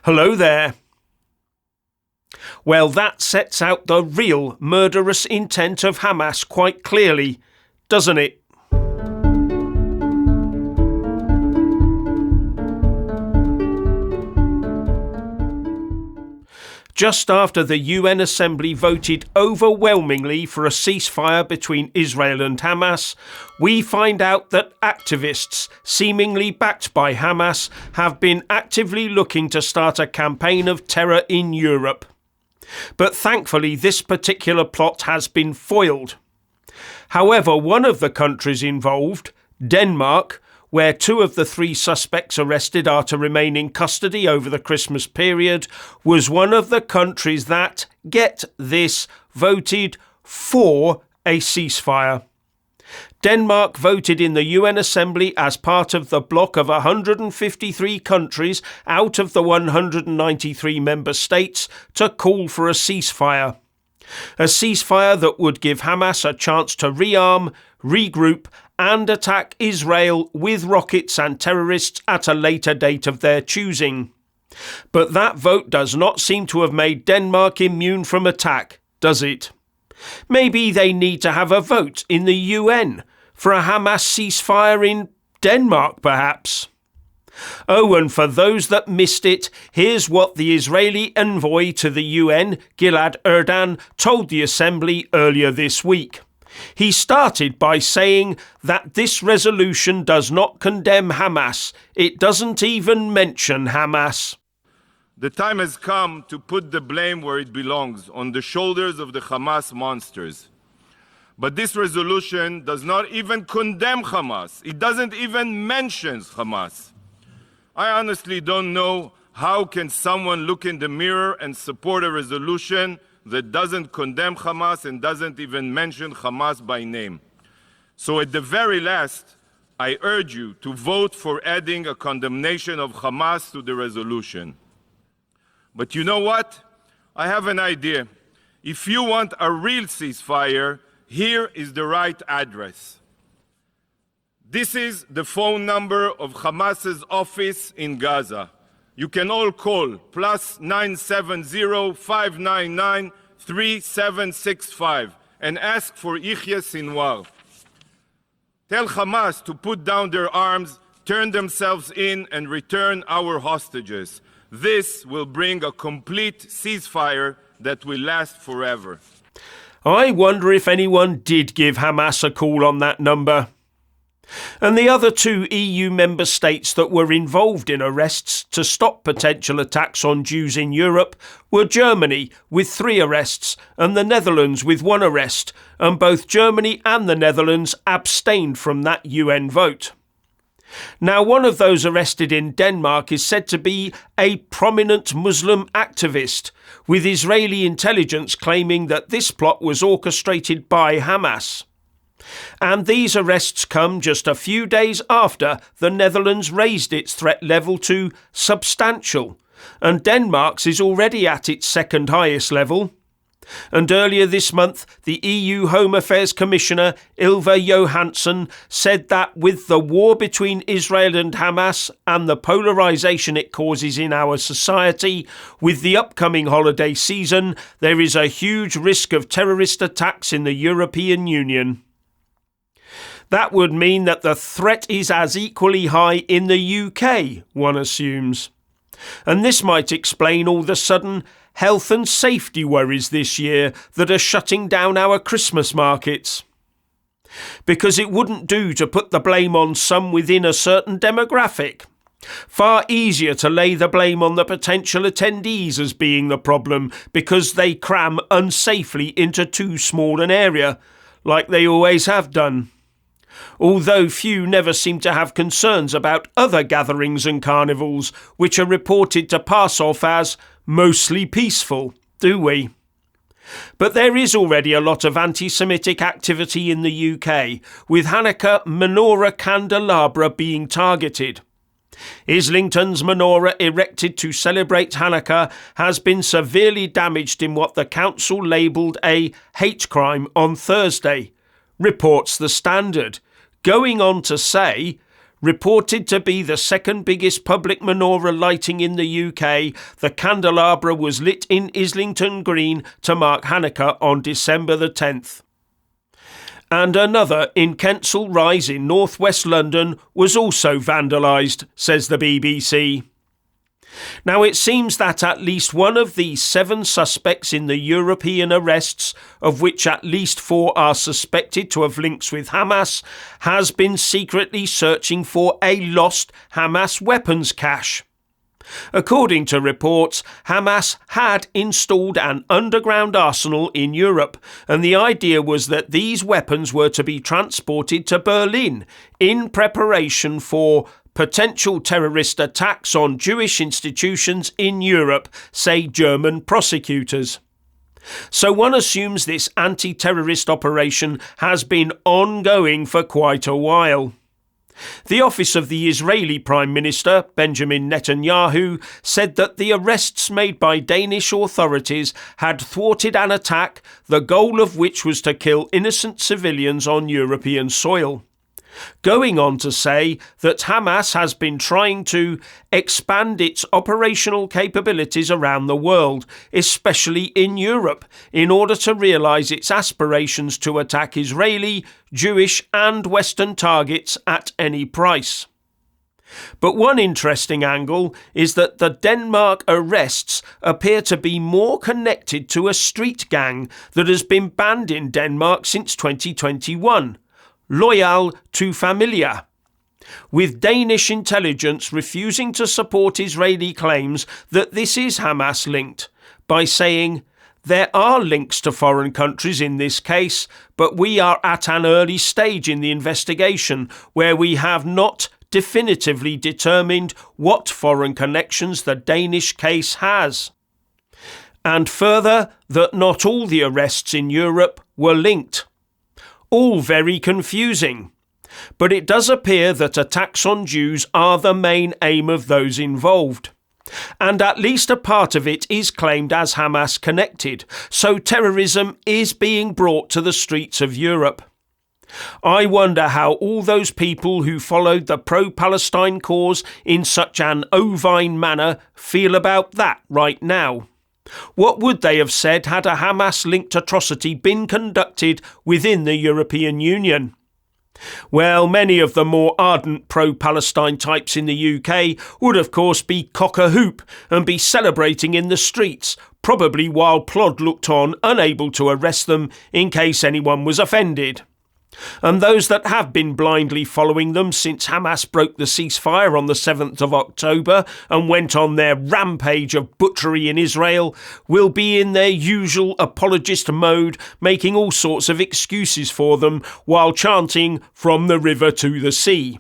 Hello there. Well, that sets out the real murderous intent of Hamas quite clearly, doesn't it? Just after the UN Assembly voted overwhelmingly for a ceasefire between Israel and Hamas, we find out that activists, seemingly backed by Hamas, have been actively looking to start a campaign of terror in Europe. But thankfully, this particular plot has been foiled. However, one of the countries involved, Denmark, where 2 of the 3 suspects arrested are to remain in custody over the Christmas period, was one of the countries that, get this, voted for a ceasefire. Denmark voted in the UN Assembly as part of the bloc of 153 countries out of the 193 member states to call for a ceasefire. A ceasefire that would give Hamas a chance to rearm, regroup and attack Israel with rockets and terrorists at a later date of their choosing. But that vote does not seem to have made Denmark immune from attack, does it? Maybe they need to have a vote in the UN for a Hamas ceasefire in Denmark, perhaps. Oh, and for those that missed it, here's what the Israeli envoy to the UN, Gilad Erdan, told the Assembly earlier this week. He started by saying that this resolution does not condemn Hamas. It doesn't even mention Hamas. The time has come to put the blame where it belongs, on the shoulders of the Hamas monsters. But this resolution does not even condemn Hamas. It doesn't even mention Hamas. I honestly don't know how can someone look in the mirror and support a resolution that doesn't condemn Hamas and doesn't even mention Hamas by name. So at the very last, I urge you to vote for adding a condemnation of Hamas to the resolution. But you know what? I have an idea. If you want a real ceasefire, here is the right address. This is the phone number of Hamas's office in Gaza. You can all call +970-599-3765 and ask for Yihya Sinwar. Tell Hamas to put down their arms, turn themselves in, and return our hostages. This will bring a complete ceasefire that will last forever. I wonder if anyone did give Hamas a call on that number. And the other 2 EU member states that were involved in arrests to stop potential attacks on Jews in Europe were Germany with 3 arrests and the Netherlands with 1 arrest, and both Germany and the Netherlands abstained from that UN vote. Now, one of those arrested in Denmark is said to be a prominent Muslim activist, with Israeli intelligence claiming that this plot was orchestrated by Hamas. And these arrests come just a few days after the Netherlands raised its threat level to substantial, and Denmark's is already at its 2nd highest level. And earlier this month, the EU Home Affairs Commissioner Ylva Johansson said that with the war between Israel and Hamas and the polarisation it causes in our society, with the upcoming holiday season, there is a huge risk of terrorist attacks in the European Union. That would mean that the threat is as equally high in the UK, one assumes. And this might explain all the sudden health and safety worries this year that are shutting down our Christmas markets. Because it wouldn't do to put the blame on some within a certain demographic. Far easier to lay the blame on the potential attendees as being the problem because they cram unsafely into too small an area, like they always have done. Although few never seem to have concerns about other gatherings and carnivals, which are reported to pass off as mostly peaceful, do we? But there is already a lot of anti-Semitic activity in the UK, with Hanukkah menorah candelabra being targeted. Islington's menorah erected to celebrate Hanukkah has been severely damaged in what the council labelled a hate crime on Thursday, reports The Standard, going on to say, reported to be the second biggest public menorah lighting in the UK, the candelabra was lit in Islington Green to mark Hanukkah on December the 10th. And another in Kensal Rise in northwest London was also vandalised, says the BBC. Now, it seems that at least one of the 7 suspects in the European arrests, of which at least 4 are suspected to have links with Hamas, has been secretly searching for a lost Hamas weapons cache. According to reports, Hamas had installed an underground arsenal in Europe, and the idea was that these weapons were to be transported to Berlin in preparation for potential terrorist attacks on Jewish institutions in Europe, say German prosecutors. So one assumes this anti-terrorist operation has been ongoing for quite a while. The office of the Israeli Prime Minister, Benjamin Netanyahu, said that the arrests made by Danish authorities had thwarted an attack, the goal of which was to kill innocent civilians on European soil. Going on to say that Hamas has been trying to expand its operational capabilities around the world, especially in Europe, in order to realise its aspirations to attack Israeli, Jewish and Western targets at any price. But one interesting angle is that the Denmark arrests appear to be more connected to a street gang that has been banned in Denmark since 2021. Loyal to Familia, with Danish intelligence refusing to support Israeli claims that this is Hamas-linked, by saying, "There are links to foreign countries in this case, but we are at an early stage in the investigation where we have not definitively determined what foreign connections the Danish case has." And further, that not all the arrests in Europe were linked. All very confusing. But it does appear that attacks on Jews are the main aim of those involved. And at least a part of it is claimed as Hamas connected, so terrorism is being brought to the streets of Europe. I wonder how all those people who followed the pro-Palestine cause in such an ovine manner feel about that right now. What would they have said had a Hamas-linked atrocity been conducted within the European Union? Well, many of the more ardent pro-Palestine types in the UK would of course be cock-a-hoop and be celebrating in the streets, probably while Plod looked on, unable to arrest them in case anyone was offended. And those that have been blindly following them since Hamas broke the ceasefire on the 7th of October and went on their rampage of butchery in Israel will be in their usual apologist mode, making all sorts of excuses for them while chanting "from the river to the sea."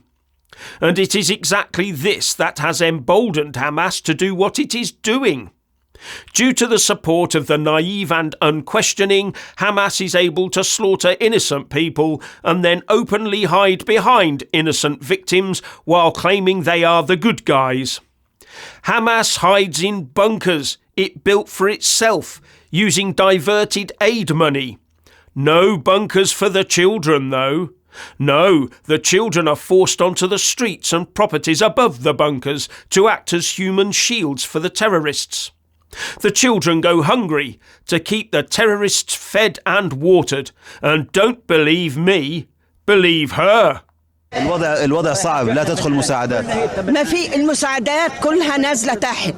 And it is exactly this that has emboldened Hamas to do what it is doing. Due to the support of the naive and unquestioning, Hamas is able to slaughter innocent people and then openly hide behind innocent victims while claiming they are the good guys. Hamas hides in bunkers it built for itself, using diverted aid money. No bunkers for the children, though. No, the children are forced onto the streets and properties above the bunkers to act as human shields for the terrorists. The children go hungry to keep the terrorists fed and watered. And don't believe me, believe her. الوضع صعب لا تدخل مساعدات. ما في المساعدات كلها نازلة تحت.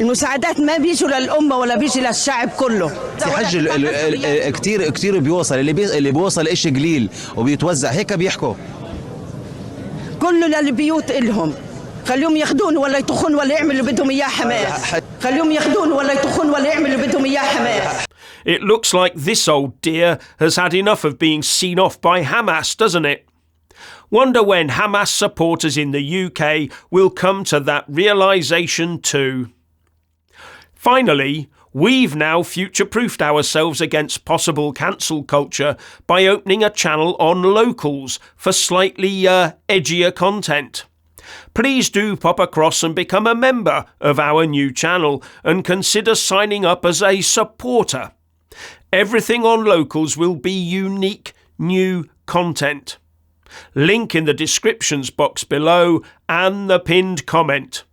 المساعدات ما بيجوا للأمة ولا بيجي للشعب كله. حج كتير بيوصل اللي بيوصل إشي قليل وبيتوزع هيك بيحكوا. كله للبيوت إلهم. خليهم ياخدون ولا يطخون ولا يعملوا بدهم إياه حماس. خليهم ياخدون ولا يطخون ولا يعملوا بدهم إياه حماس. It looks like this old dear has had enough of being seen off by Hamas, doesn't it? Wonder when Hamas supporters in the UK will come to that realisation too. Finally, we've now future-proofed ourselves against possible cancel culture by opening a channel on Locals for slightly edgier content. Please do pop across and become a member of our new channel and consider signing up as a supporter. Everything on Locals will be unique, new content. Link in the descriptions box below and the pinned comment.